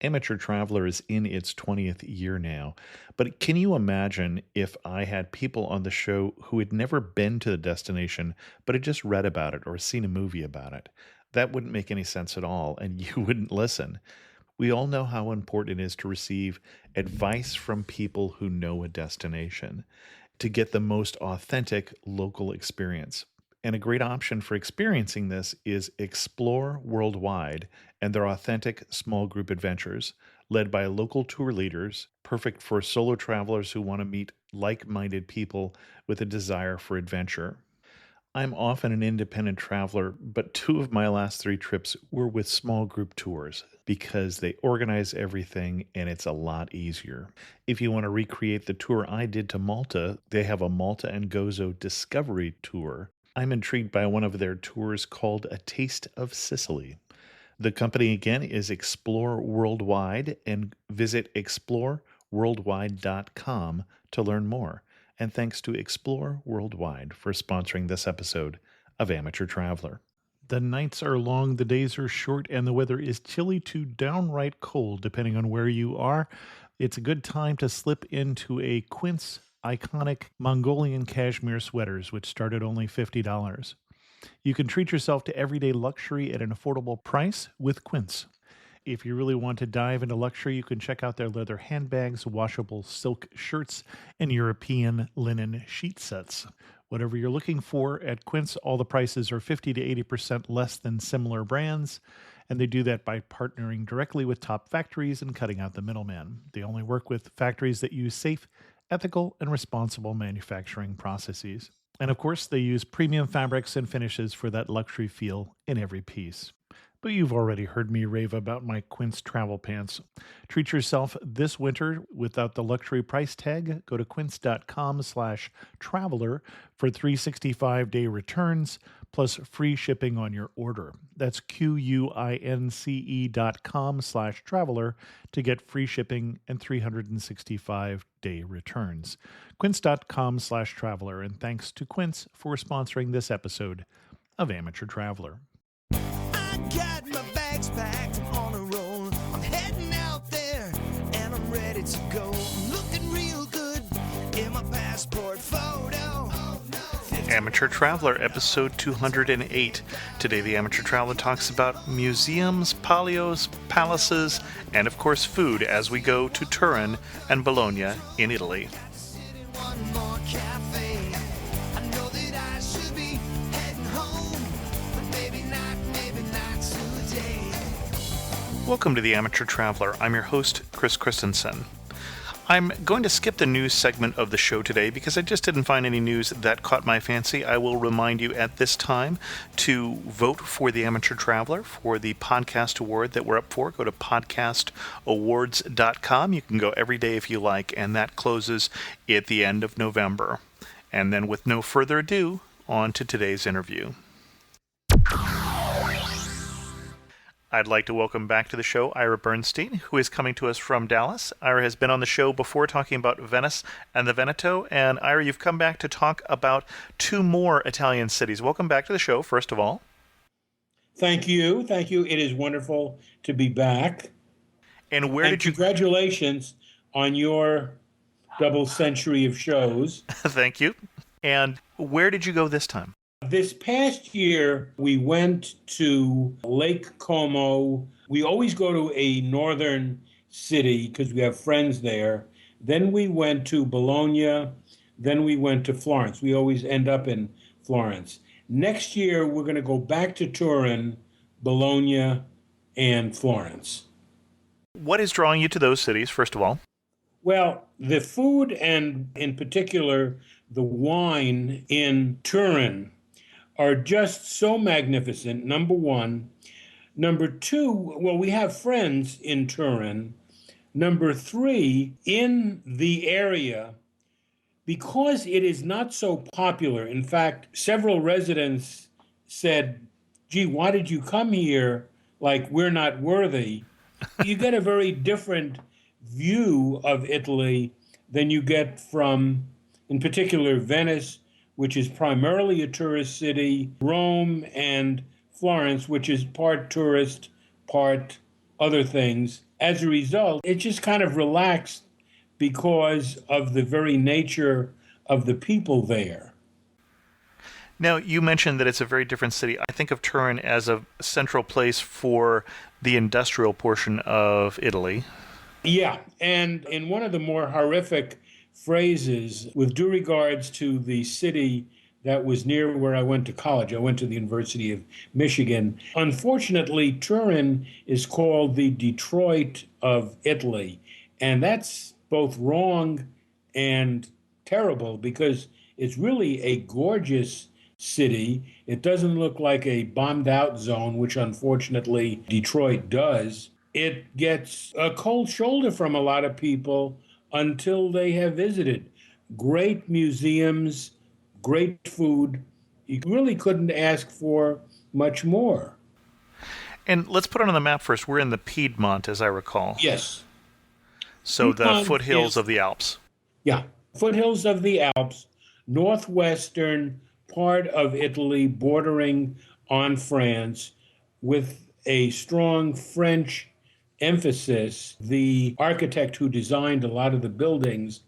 Amateur Traveler is in its 20th year now, but can you imagine if I had people on the show who had never been to the destination, but had just read about it or seen a movie about it? That wouldn't make any sense at all, and you wouldn't listen. We all know how important it is to receive advice from people who know a destination to get the most authentic local experience. And a great option for experiencing this is Explore Worldwide and their authentic small group adventures, led by local tour leaders, perfect for solo travelers who want to meet like minded people with a desire for adventure. I'm often an independent traveler, but two of my last three trips were with small group tours because they organize everything and it's a lot easier. If you want to recreate the tour I did to Malta, they have a Malta and Gozo Discovery Tour. I'm intrigued by one of their tours called A Taste of Sicily. The company again is Explore Worldwide, and visit exploreworldwide.com to learn more. And thanks to Explore Worldwide for sponsoring this episode of Amateur Traveler. The nights are long, the days are short, and the weather is chilly to downright cold, depending on where you are. It's a good time to slip into a Quince iconic Mongolian cashmere sweaters, which start at only $50. You can treat yourself to everyday luxury at an affordable price with Quince. If you really want to dive into luxury, you can check out their leather handbags, washable silk shirts, and European linen sheet sets. Whatever you're looking for at Quince, all the prices are 50 to 80% less than similar brands, and they do that by partnering directly with top factories and cutting out the middleman. They only work with factories that use safe, ethical, and responsible manufacturing processes. And of course, they use premium fabrics and finishes for that luxury feel in every piece. But you've already heard me rave about my Quince travel pants. Treat yourself this winter without the luxury price tag. Go to quince.com/traveler for 365-day returns plus free shipping on your order. That's QUINCE.com/traveler to get free shipping and 365-day returns. Quince.com/traveler. And thanks to Quince for sponsoring this episode of Amateur Traveler. Got my bags packed, I'm on a roll. I'm heading out there and I'm ready to go. I'm looking real good in my passport photo. Amateur Traveler, episode 208. Today, the Amateur Traveler talks about museums, palios, palaces, and of course, food as we go to Turin and Bologna in Italy. One more cafe. I know that I should be heading home, but maybe not today. Welcome to the Amateur Traveler. I'm your host, Chris Christensen. I'm going to skip the news segment of the show today because I just didn't find any news that caught my fancy. I will remind you at this time to vote for the Amateur Traveler for the podcast award that we're up for. Go to podcastawards.com. You can go every day if you like, and that closes at the end of November. And then with no further ado, on to today's interview. I'd like to welcome back to the show Ira Bernstein, who is coming to us from Dallas. Ira has been on the show before talking about Venice and the Veneto. And Ira, you've come back to talk about two more Italian cities. Welcome back to the show, first of all. Thank you. Thank you. It is wonderful to be back. And where did you... Congratulations on your double century of shows. Thank you. And where did you go this time? This past year, we went to Lake Como. We always go to a northern city because we have friends there. Then we went to Bologna. Then we went to Florence. We always end up in Florence. Next year, we're going to go back to Turin, Bologna, and Florence. What is drawing you to those cities, first of all? Well, the food and in particular, the wine in Turin are just so magnificent, number one. Number two, well, we have friends in Turin. Number three, in the area, because it is not so popular. In fact, several residents said, gee, why did you come here? Like, we're not worthy. You get a very different view of Italy than you get from, in particular, Venice, which is primarily a tourist city, Rome, and Florence, which is part tourist, part other things. As a result, it just kind of relaxed because of the very nature of the people there. Now, you mentioned that it's a very different city. I think of Turin as a central place for the industrial portion of Italy. Yeah, and in one of the more horrific phrases, with due regards to the city that was near where I went to college, I went to the University of Michigan. Unfortunately, Turin is called the Detroit of Italy, and that's both wrong and terrible because it's really a gorgeous city. It doesn't look like a bombed out zone, which unfortunately Detroit does. It gets a cold shoulder from a lot of people until they have visited. Great museums, great food. You really couldn't ask for much more. And let's put it on the map first. We're in the Piedmont, as I recall. Yes. So the Piedmont foothills is, of the Alps. yeah, foothills of the Alps, northwestern part of Italy bordering on France with a strong French emphasis. The architect who designed a lot of the buildings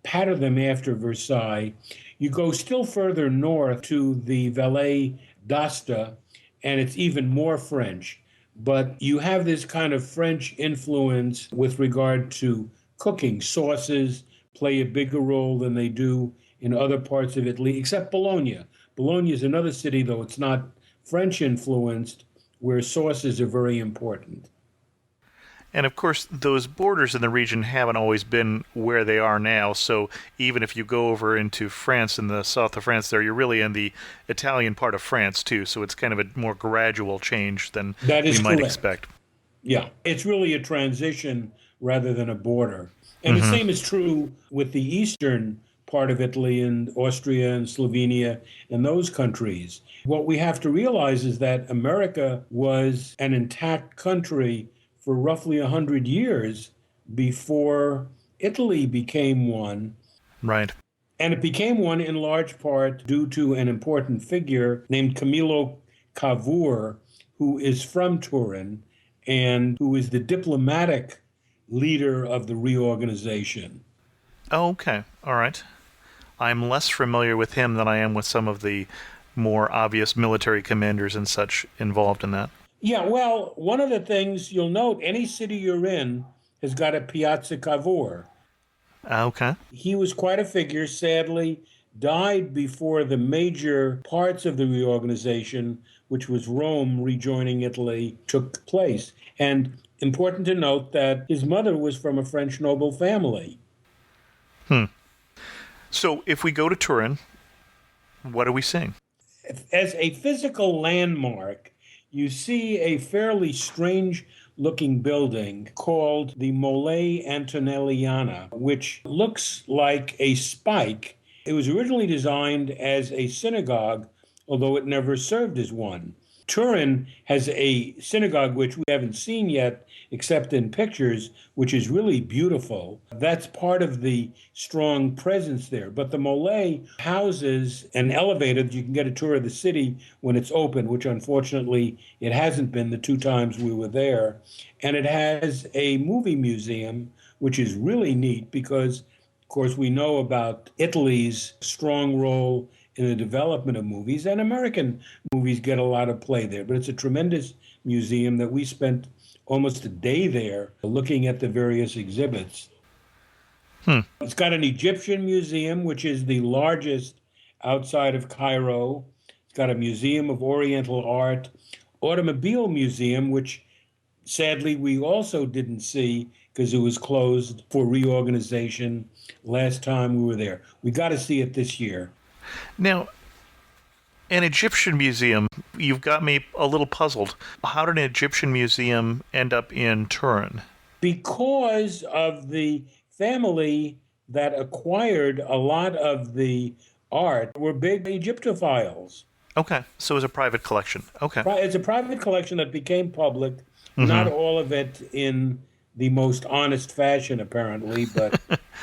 patterned them after Versailles. You go still further north to the Vallée d'Aosta, and it's even more French. But you have this kind of French influence with regard to cooking. Sauces play a bigger role than they do in other parts of Italy, except Bologna. Bologna is another city, though it's not French influenced, where sauces are very important. And of course, those borders in the region haven't always been where they are now. So even if you go over into France, in the south of France there, you're really in the Italian part of France too. So it's kind of a more gradual change than That is we might correct. expect. Yeah, it's really a transition rather than a border. And the same is true with the eastern part of Italy and Austria and Slovenia and those countries. What we have to realize is that America was an intact country for roughly 100 years before Italy became one. Right. And it became one in large part due to an important figure named Camillo Cavour, who is from Turin and who is the diplomatic leader of the reorganization. Oh, okay. All right. I'm less familiar with him than I am with some of the more obvious military commanders and such involved in that. Yeah, well, one of the things you'll note, any city you're in has got a Piazza Cavour. Okay. He was quite a figure, sadly, died before the major parts of the reorganization, which was Rome rejoining Italy, took place. And important to note that his mother was from a French noble family. So if we go to Turin, what are we seeing? As a physical landmark, you see a fairly strange looking building called the Mole Antonelliana, which looks like a spike. It was originally designed as a synagogue, although it never served as one. Turin has a synagogue which we haven't seen yet, except in pictures, which is really beautiful. That's part of the strong presence there. But the Mole houses an elevator that you can get a tour of the city when it's open, which unfortunately it hasn't been the two times we were there. And it has a movie museum, which is really neat because, of course, we know about Italy's strong role in the development of movies, and American movies get a lot of play there. But it's a tremendous museum that we spent almost a day there looking at the various exhibits. It's got an Egyptian museum, which is the largest outside of Cairo. It's got a museum of Oriental art, automobile museum, which sadly we also didn't see because it was closed for reorganization last time we were there. We got to see it this year. Now, an Egyptian museum, you've got me a little puzzled. How did an Egyptian museum end up in Turin? Because of the family that acquired a lot of the art were big Egyptophiles. Okay, so it was a private collection. Okay. It's a private collection that became public, not all of it in the most honest fashion, apparently, but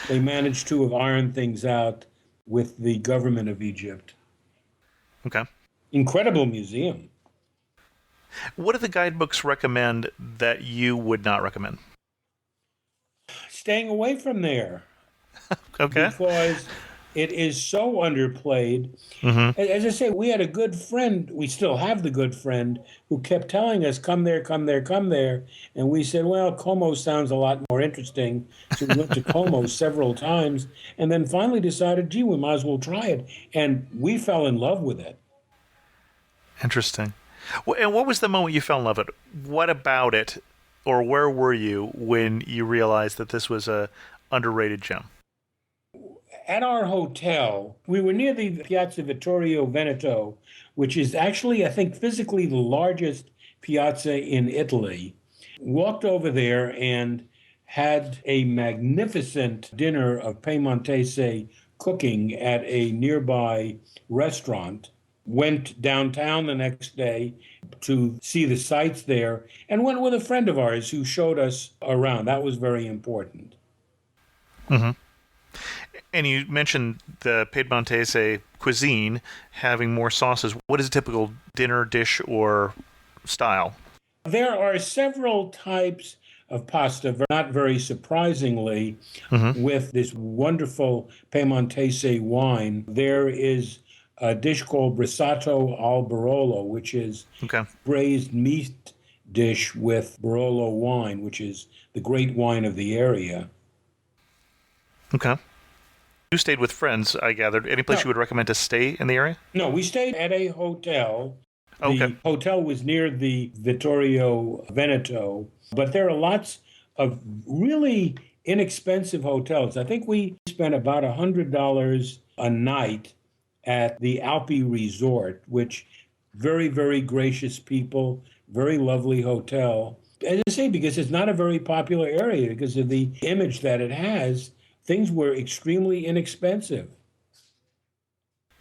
they managed to have ironed things out with the government of Egypt. Okay. Incredible museum. What do the guidebooks recommend that you would not recommend? Staying away from there Okay. because it is so underplayed. Mm-hmm. As I say, we had a good friend, we still have the good friend, who kept telling us, come there, come there, come there. And we said, well, Como sounds a lot more interesting. So we went to Como several times and then finally decided, gee, we might as well try it. And we fell in love with it. Interesting. And what was the moment you fell in love with it? What about it, or where were you when you realized that this was a underrated gem? At our hotel, we were near the Piazza Vittorio Veneto, which is actually, I think, physically the largest piazza in Italy. Walked over there and had a magnificent dinner of Piemontese cooking at a nearby restaurant. Went downtown the next day to see the sights there and went with a friend of ours who showed us around. That was very important. Mm-hmm. And you mentioned the Piedmontese cuisine having more sauces. What is a typical dinner dish or style? There are several types of pasta, not very surprisingly, Mm-hmm. with this wonderful Piemontese wine. There is a dish called brissato al Barolo, which is Okay. braised meat dish with Barolo wine, which is the great wine of the area. Okay. You stayed with friends, I gathered. Any place No, you would recommend to stay in the area? no, we stayed at a hotel. Okay. The hotel was near the Vittorio Veneto, but there are lots of really inexpensive hotels. I think we spent about $100 a night at the Alpi Resort, which very, very gracious people, very lovely hotel. As I say, because it's not a very popular area because of the image that it has, things were extremely inexpensive.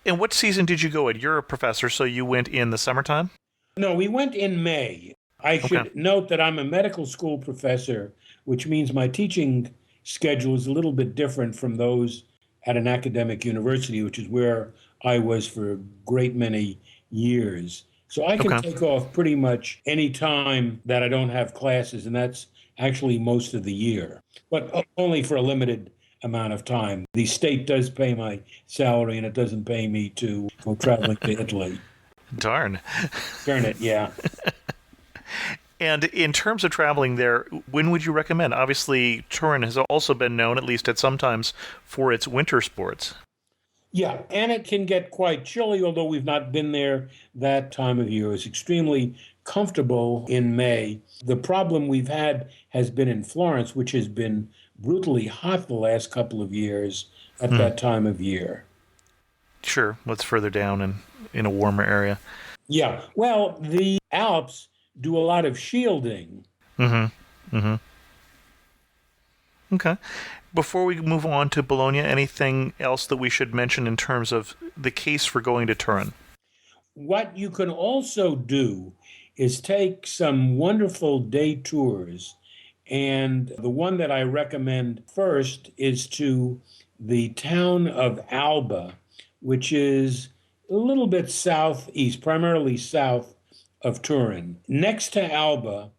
And what season did you go in? You're a professor, so you went in the summertime? No, we went in May. I Okay. should note that I'm a medical school professor, which means my teaching schedule is a little bit different from those at an academic university, which is where I was for a great many years. So I can Okay. take off pretty much any time that I don't have classes, and that's actually most of the year, but only for a limited amount of time. The state does pay my salary, and it doesn't pay me to go traveling to Italy. Darn. Darn it, yeah. And in terms of traveling there, when would you recommend? Obviously, Turin has also been known, at least at some times, for its winter sports. Yeah, and it can get quite chilly, although we've not been there that time of year. It's extremely comfortable in May. The problem we've had has been in Florence, which has been brutally hot the last couple of years at Hmm. that time of year. Sure, what's further down and in a warmer area. Yeah, well, the Alps do a lot of shielding. Mm-hmm. Mm-hmm. Okay. Before we move on to Bologna, anything else that we should mention in terms of the case for going to Turin? What you can also do is take some wonderful day tours. And the one that I recommend first is to the town of Alba, which is a little bit southeast, primarily south of Turin. Next to Alba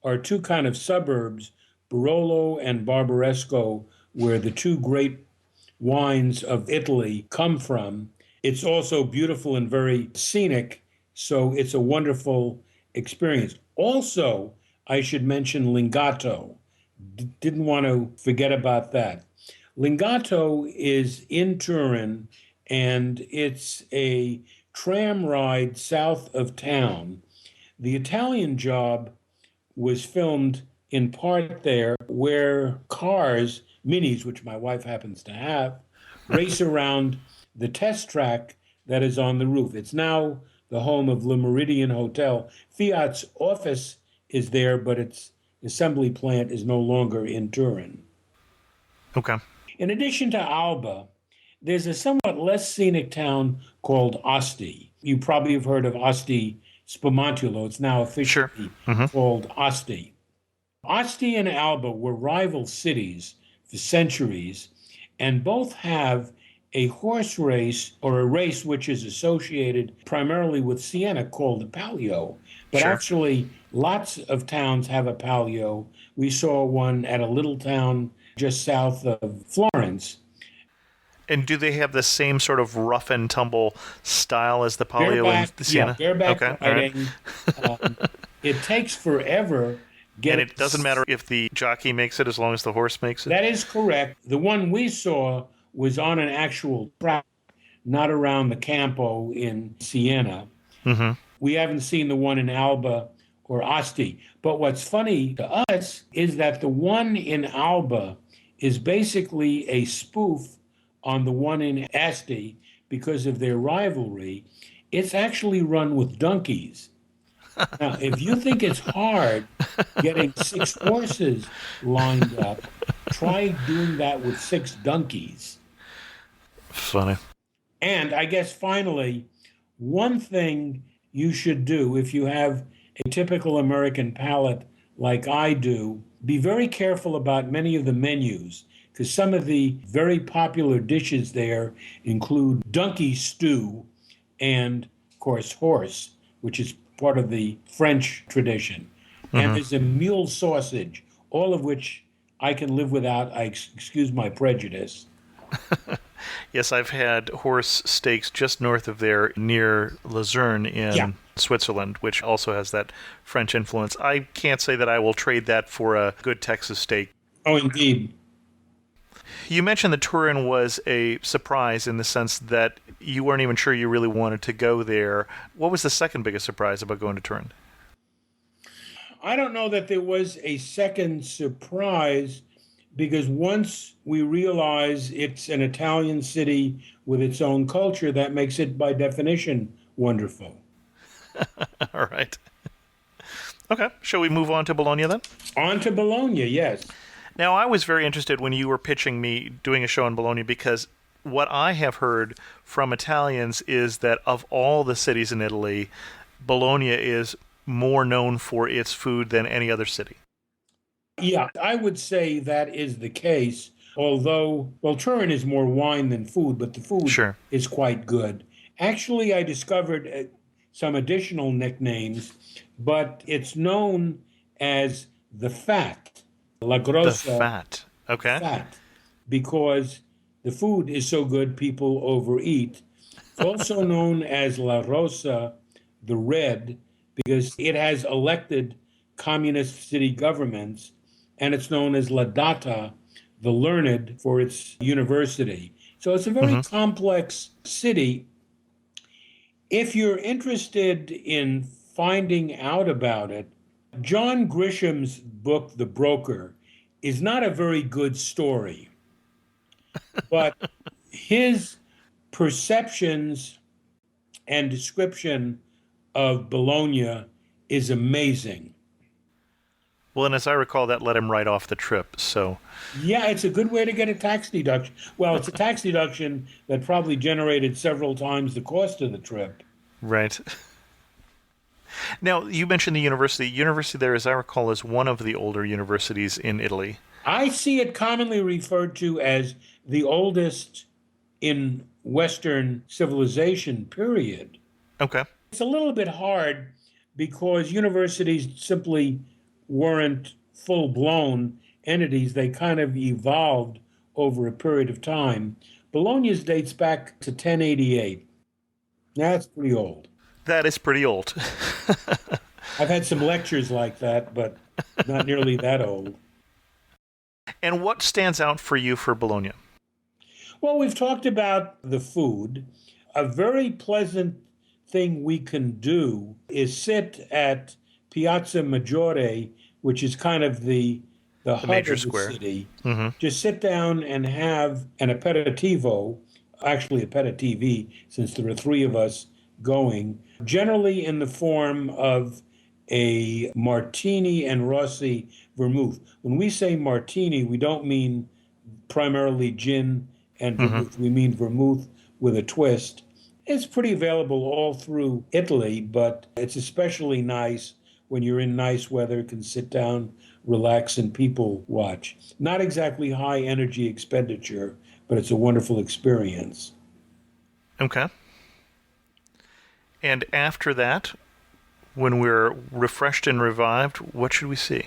are two kind of suburbs, Barolo and Barbaresco, where the two great wines of Italy come from. It's also beautiful and very scenic, so it's a wonderful experience. Also, I should mention Lingato. Didn't want to forget about that. Lingato is in Turin, and it's a tram ride south of town. The Italian Job was filmed in part there, where cars, minis, which my wife happens to have, race around the test track that is on the roof. It's now the home of Le Meridien Hotel. Fiat's office is there, but its assembly plant is no longer in Turin. Okay. In addition to Alba, there's a somewhat less scenic town called Asti. You probably have heard of Asti Spumantolo. It's now Sure. officially Mm-hmm. called Asti. Asti and Alba were rival cities for centuries, and both have a horse race or a race which is associated primarily with Siena called the Palio. But Sure. actually, lots of towns have a Palio. We saw one at a little town just south of Florence. And do they have the same sort of rough and tumble style as the Palio in Bareback, yeah, Siena? bareback Okay, all right. riding. Um, it takes forever And getting. it doesn't matter if the jockey makes it as long as the horse makes it? That is correct. The one we saw was on an actual track, not around the Campo in Siena. Mm-hmm. We haven't seen the one in Alba or Asti. But what's funny to us is that the one in Alba is basically a spoof on the one in Asti because of their rivalry. It's actually run with donkeys. Now, if you think it's hard getting 6 horses lined up, try doing that with 6 donkeys. Funny. And I guess finally, one thing you should do if you have a typical American palate like I do, be very careful about many of the menus because some of the very popular dishes there include donkey stew and, of course, horse, which is part of the French tradition. And there's a mule sausage, all of which I can live without. I excuse my prejudice. Yes, I've had horse steaks just north of there near Luzerne in Yeah. Switzerland, which also has that French influence. I can't say that I will trade that for a good Texas steak. Oh, indeed. You mentioned that Turin was a surprise in the sense that you weren't even sure you really wanted to go there. What was the second biggest surprise about going to Turin? I don't know that there was a second surprise because once we realize it's an Italian city with its own culture, that makes it by definition wonderful. All right. Okay. Shall we move on to Bologna then? On to Bologna, yes. Now, I was very interested when you were pitching me doing a show in Bologna because what I have heard from Italians is that of all the cities in Italy, Bologna is more known for its food than any other city. Yeah, I would say that is the case, although, well, Turin is more wine than food, but the food Sure. is quite good. Actually, I discovered some additional nicknames, but it's known as the Fat, La The Grossa fat. Okay. Fat, because the food is so good people overeat. It's also known as La Rosa, the Red, because it has elected communist city governments, and it's known as La Data, the Learned, for its university. So it's a very complex city. If you're interested in finding out about it, John Grisham's book, The Broker, is not a very good story, but his perceptions and description of Bologna is amazing. Well, and as I recall, that let him right off the trip. So, Yeah, it's a good way to get a tax deduction. Well, it's a tax deduction that probably generated several times the cost of the trip. right. Now, you mentioned the university. University there, as I recall, is one of the older universities in Italy. I see it commonly referred to as the oldest in Western civilization, period. Okay. It's a little bit hard because universities simply weren't full-blown entities. They kind of evolved over a period of time. Bologna's dates back to 1088. That's pretty old. That is pretty old. I've had some lectures like that, but not nearly that old. And what stands out for you for Bologna? Well, we've talked about the food. A very pleasant thing we can do is sit at Piazza Maggiore, which is kind of the hub major of the square. city. Mm-hmm. Just sit down and have an aperitivo, actually aperitivi, since there are 3 of us going, generally in the form of a martini and Rossi vermouth. When we say martini, we don't mean primarily gin and vermouth. We mean vermouth with a twist. It's pretty available all through Italy, but it's especially nice when you're in nice weather, can sit down, relax, and people watch. Not exactly high energy expenditure, but it's a wonderful experience. Okay. And after that, when we're refreshed and revived, what should we see?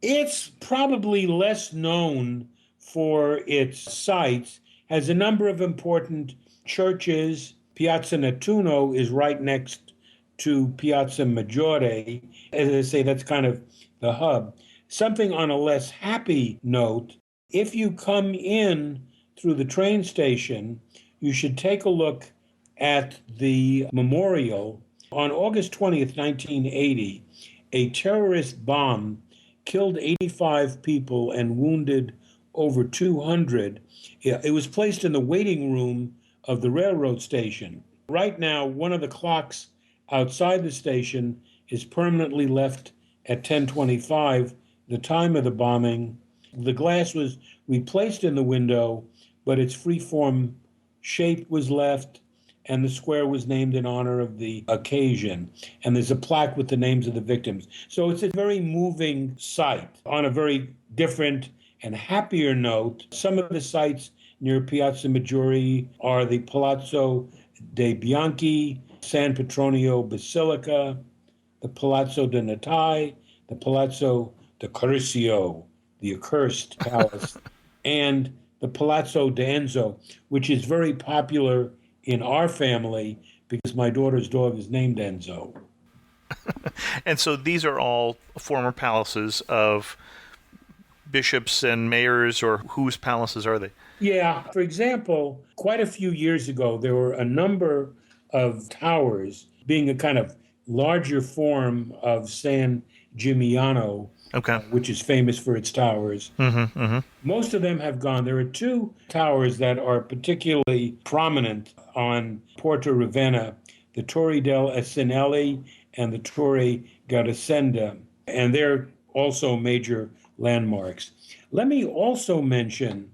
It's probably less known for its sites, has a number of important churches. Piazza Nettuno is right next to Piazza Maggiore. As I say, that's kind of the hub. Something on a less happy note, if you come in through the train station, you should take a look at the memorial. On August 20th, 1980, a terrorist bomb killed 85 people and wounded over 200. It was placed in the waiting room of the railroad station. Right now, one of the clocks outside the station is permanently left at 10:25, the time of the bombing. The glass was replaced in the window, but its freeform shape was left, and the square was named in honor of the occasion. And there's a plaque with the names of the victims. So it's a very moving site. On a very different and happier note, some of the sites near Piazza Maggiore are the Palazzo dei Bianchi, San Petronio Basilica, the Palazzo de Natai, the Palazzo de Curcio, the accursed palace, and the Palazzo de Enzo, which is very popular in our family because my daughter's dog is named Enzo. And so these are all former palaces of bishops and mayors, or whose palaces are they? Yeah, for example, quite a few years ago, there were a number of towers being a kind of larger form of San Gimignano, Okay. which is famous for its towers. Mm-hmm, mm-hmm. Most of them have gone. There are two towers that are particularly prominent on Porto Ravenna, the Torre del Asinelli and the Torre Garisenda, and they're also major landmarks. Let me also mention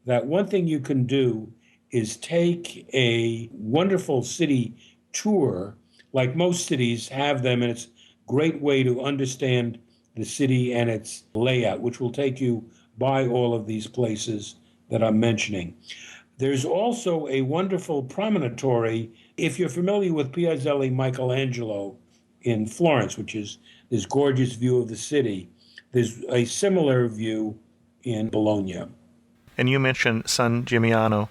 that one thing you can do is take a wonderful city tour, like most cities have them, and it's a great way to understand the city and its layout, which will take you by all of these places that I'm mentioning. There's also a wonderful promontory, if you're familiar with Piazzale Michelangelo in Florence, which is this gorgeous view of the city. There's a similar view in Bologna. And you mentioned San Gimignano,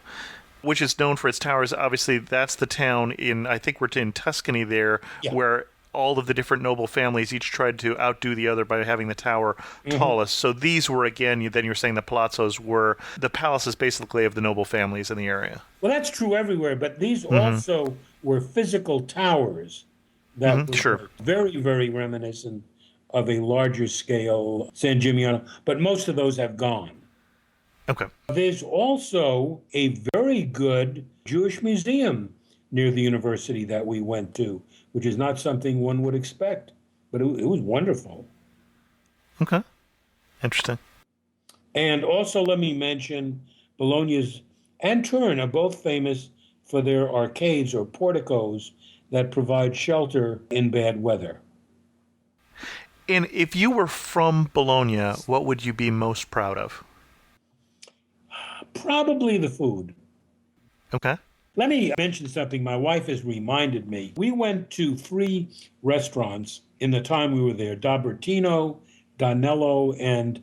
which is known for its towers. Obviously, that's the town in, I think we're in Tuscany there, Yeah. where all of the different noble families each tried to outdo the other by having the tower tallest. So these were, again, then you're saying the palazzos were the palaces basically of the noble families in the area. Well, that's true everywhere, but these also were physical towers that were Sure. very, very reminiscent of a larger scale San Gimignano, but most of those have gone. Okay. There's also a very good Jewish museum near the university that we went to, which is not something one would expect, but it was wonderful. Okay. Interesting. And also, let me mention Bologna's and Turin are both famous for their arcades or porticos that provide shelter in bad weather. And if you were from Bologna, what would you be most proud of? Probably the food. Okay. Let me mention something my wife has reminded me. We went to 3 restaurants in the time we were there, Da Bertino, Danello, and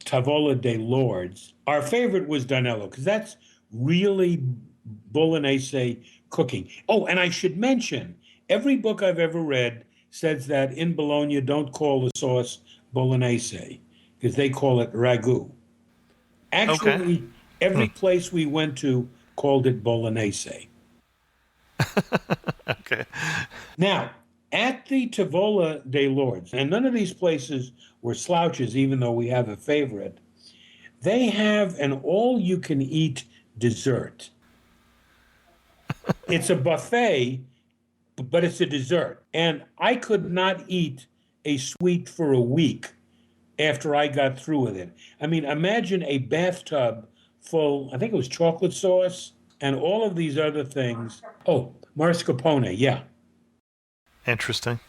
Tavola dei Lords. Our favorite was Danello because that's really bolognese cooking. Oh, and I should mention, every book I've ever read says that in Bologna, don't call the sauce bolognese because they call it ragu. Actually, every place we went to called it bolognese. Okay. Now, at the Tavola dei Lords, and none of these places were slouches, even though we have a favorite, they have an all-you-can-eat dessert. It's a buffet, but it's a dessert. And I could not eat a sweet for a week after I got through with it. I mean, imagine a bathtub full, I think it was chocolate sauce and all of these other things. Oh, mascarpone, yeah. Interesting.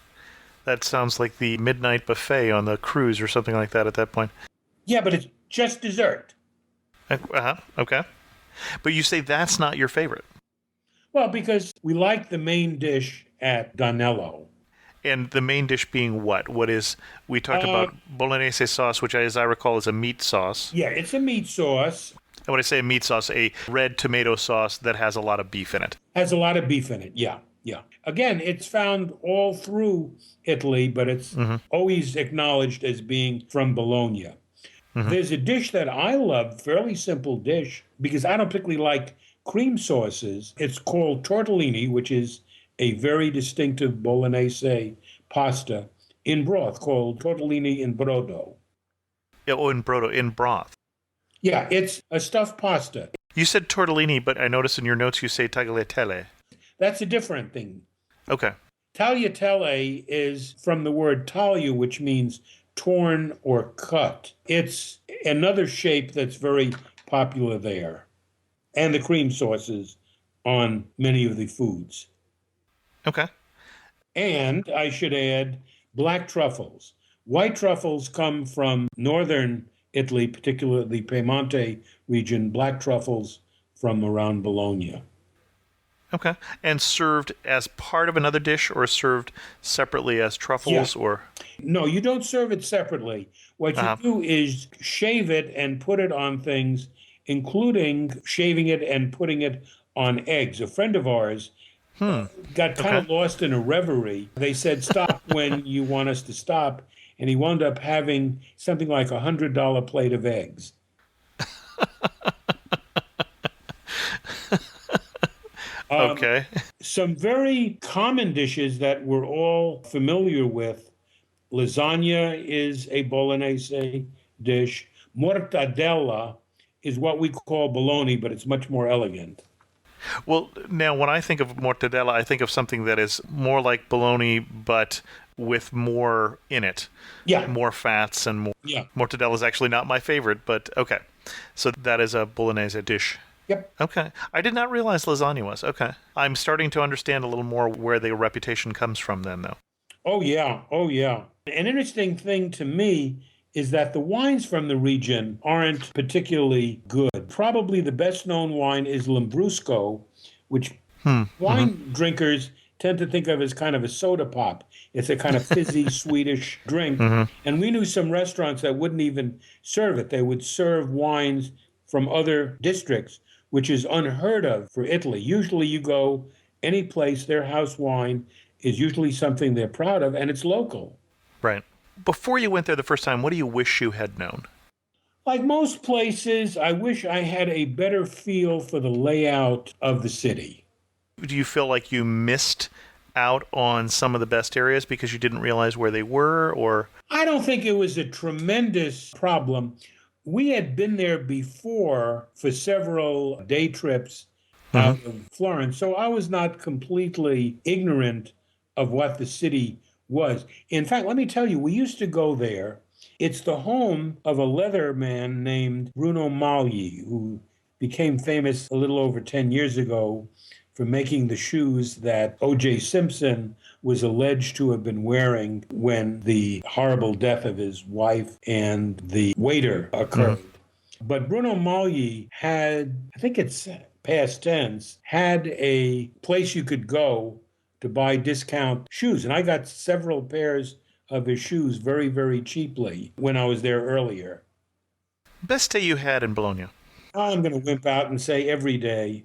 That sounds like the midnight buffet on the cruise or something like that at that point. Yeah, but it's just dessert. Uh-huh. Okay. But you say that's not your favorite. Well, because we like the main dish at Donello. And the main dish being what? We talked about bolognese sauce, which, as I recall, is a meat sauce. Yeah, it's a meat sauce. And when I say a meat sauce, a red tomato sauce that has a lot of beef in it. Has a lot of beef in it, yeah. Yeah. Again, it's found all through Italy, but it's always acknowledged as being from Bologna. There's a dish that I love, fairly simple dish, because I don't particularly like cream sauces. It's called tortellini, which is a very distinctive Bolognese pasta in broth called tortellini in brodo. Yeah, in broth. Yeah, it's a stuffed pasta. You said tortellini, but I noticed in your notes you say tagliatelle. That's a different thing. Okay. Tagliatelle is from the word taglio, which means torn or cut. It's another shape that's very popular there. And the cream sauces on many of the foods. Okay. And I should add black truffles. White truffles come from northern Italy, particularly the Piemonte region, black truffles from around Bologna. Okay. And served as part of another dish or served separately as truffles or? No, you don't serve it separately. What you do is shave it and put it on things, including shaving it and putting it on eggs. A friend of ours got kind of lost in a reverie. They said, stop when you want us to stop. And he wound up having something like $100 plate of eggs. Okay. Some very common dishes that we're all familiar with. Lasagna is a Bolognese dish. Mortadella is what we call bologna, but it's much more elegant. Well, now when I think of mortadella, I think of something that is more like bologna, but with more in it. Yeah. More fats and more. Yeah. Mortadella is actually not my favorite, but okay. So that is a Bolognese dish. Yep. Okay. I did not realize lasagna was. Okay. I'm starting to understand a little more where the reputation comes from then, though. Oh, yeah. Oh, yeah. An interesting thing to me is that the wines from the region aren't particularly good. Probably the best known wine is Lambrusco, which wine drinkers tend to think of as kind of a soda pop. It's a kind of fizzy Swedish drink. And we knew some restaurants that wouldn't even serve it. They would serve wines from other districts, which is unheard of for Italy. Usually you go any place, their house wine is usually something they're proud of, and it's local. Right. Before you went there the first time, what do you wish you had known? Like most places, I wish I had a better feel for the layout of the city. Do you feel like you missed out on some of the best areas because you didn't realize where they were, or? I don't think it was a tremendous problem. We had been there before for several day trips out of Florence, so I was not completely ignorant of what the city was. In fact, let me tell you, we used to go there. It's the home of a leather man named Bruno Magli, who became famous a little over 10 years ago for making the shoes that O.J. Simpson was alleged to have been wearing when the horrible death of his wife and the waiter occurred. But Bruno Magli had, I think it's past tense, had a place you could go to buy discount shoes. And I got several pairs of his shoes very, very cheaply when I was there earlier. Best day you had in Bologna? I'm going to wimp out and say every day.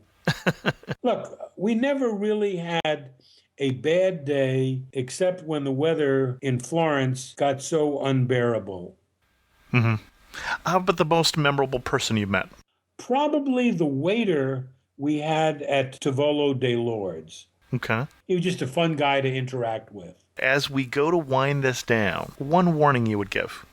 Look, we never really had a bad day except when the weather in Florence got so unbearable. But the most memorable person you met? Probably the waiter we had at Tavolo de Lourdes. Okay. He was just a fun guy to interact with. As we go to wind this down, one warning you would give?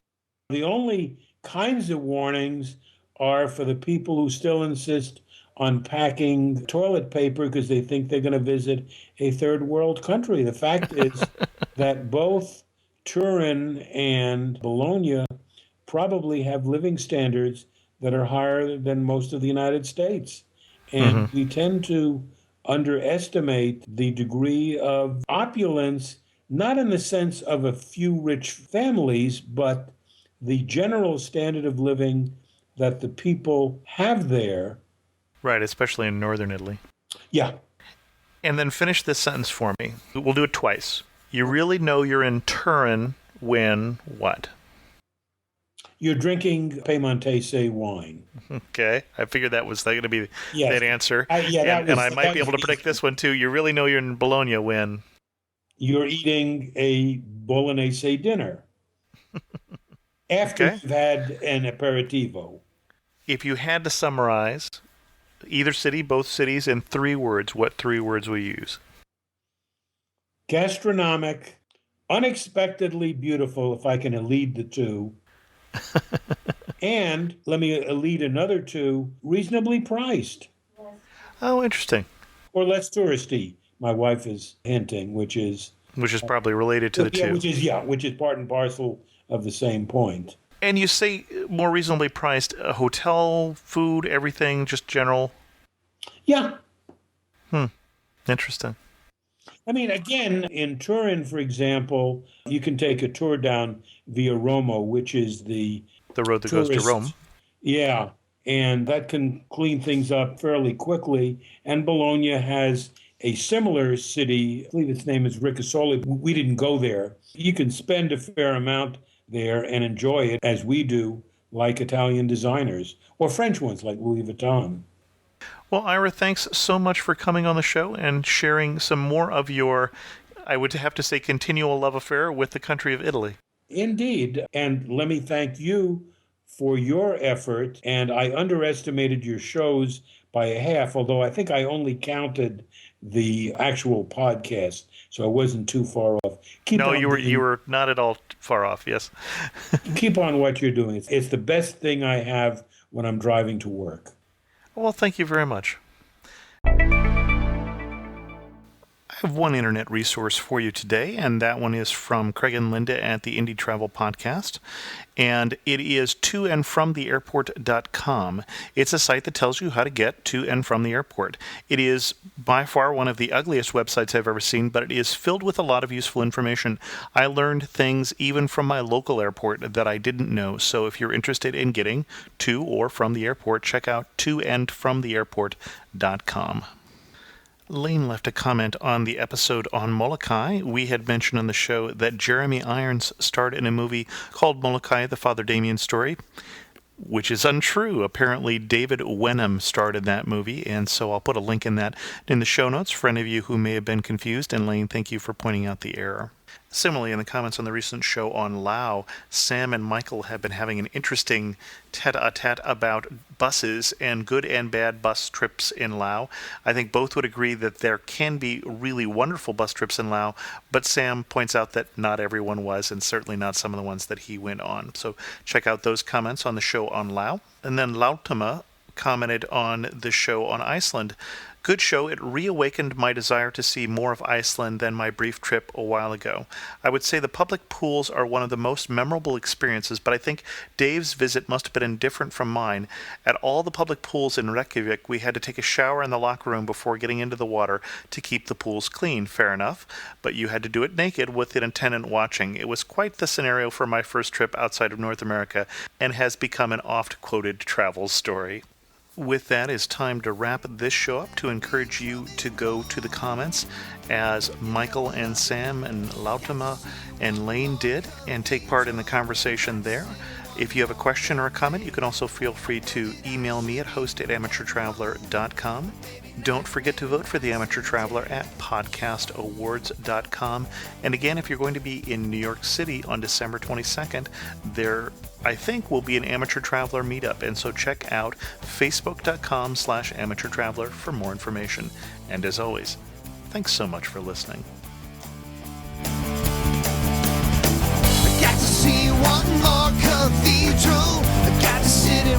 The only kinds of warnings are for the people who still insist on packing toilet paper because they think they're going to visit a third world country. The fact is that both Turin and Bologna probably have living standards that are higher than most of the United States. And we tend to underestimate the degree of opulence not in the sense of a few rich families, but the general standard of living that the people have there. Right, especially in northern Italy. Yeah. And then finish this sentence for me. We'll do it twice. You really know you're in Turin when what? You're drinking Piemontese wine. Okay, I figured that was going to be Yes. that answer. That and I might be able to predict this one too. You really know you're in Bologna when you're eating a bolognese dinner after you've had an aperitivo. If you had to summarize either city, both cities, in 3 words, what 3 words will you use? Gastronomic, unexpectedly beautiful, if I can elide the 2. And let me elide another 2, reasonably priced. Oh, interesting. Or less touristy, my wife is hinting, which is probably related to the 2. Which is part and parcel of the same point. And you say more reasonably priced, hotel, food, everything, just general? Yeah. Interesting. I mean, again, in Turin, for example, you can take a tour down via Roma, which is the road that goes to Rome. Yeah, and that can clean things up fairly quickly. And Bologna has a similar city. I believe its name is Ricasoli. We didn't go there. You can spend a fair amount there and enjoy it as we do, like Italian designers, or French ones like Louis Vuitton. Well, Ira, thanks so much for coming on the show and sharing some more of your, I would have to say, continual love affair with the country of Italy. Indeed. And let me thank you for your effort. And I underestimated your shows by a half, although I think I only counted the actual podcast, so I wasn't too far off. You were not at all far off, yes. Keep on what you're doing. It's the best thing I have when I'm driving to work. Well, thank you very much. I have one internet resource for you today, and that one is from Craig and Linda at the Indie Travel Podcast, and it is toandfromtheairport.com. It's a site that tells you how to get to and from the airport. It is by far one of the ugliest websites I've ever seen, but it is filled with a lot of useful information. I learned things even from my local airport that I didn't know, so if you're interested in getting to or from the airport, check out toandfromtheairport.com. Lane left a comment on the episode on Molokai. We had mentioned on the show that Jeremy Irons starred in a movie called Molokai, the Father Damien story, which is untrue. Apparently, David Wenham starred in that movie, and so I'll put a link in the show notes for any of you who may have been confused. And Lane, thank you for pointing out the error. Similarly, in the comments on the recent show on Lao, Sam and Michael have been having an interesting tete-a-tete about buses and good and bad bus trips in Lao. I think both would agree that there can be really wonderful bus trips in Lao, but Sam points out that not everyone was, and certainly not some of the ones that he went on. So check out those comments on the show on Lao. And then Lautama commented on the show on Iceland. Good show. It reawakened my desire to see more of Iceland than my brief trip a while ago. I would say the public pools are one of the most memorable experiences, but I think Dave's visit must have been different from mine. At all the public pools in Reykjavik, we had to take a shower in the locker room before getting into the water to keep the pools clean. Fair enough, but you had to do it naked with an attendant watching. It was quite the scenario for my first trip outside of North America and has become an oft-quoted travel story. With that, it's time to wrap this show up, to encourage you to go to the comments as Michael and Sam and Lautama and Lane did and take part in the conversation there. If you have a question or a comment, you can also feel free to email me at host@amateurtraveler.com. Don't forget to vote for the Amateur Traveler at podcastawards.com. And again, if you're going to be in New York City on December 22nd, there, I think, will be an Amateur Traveler meetup. And so check out facebook.com/amateurtraveler for more information. And as always, thanks so much for listening. I got to see one more cathedral. I got to sit in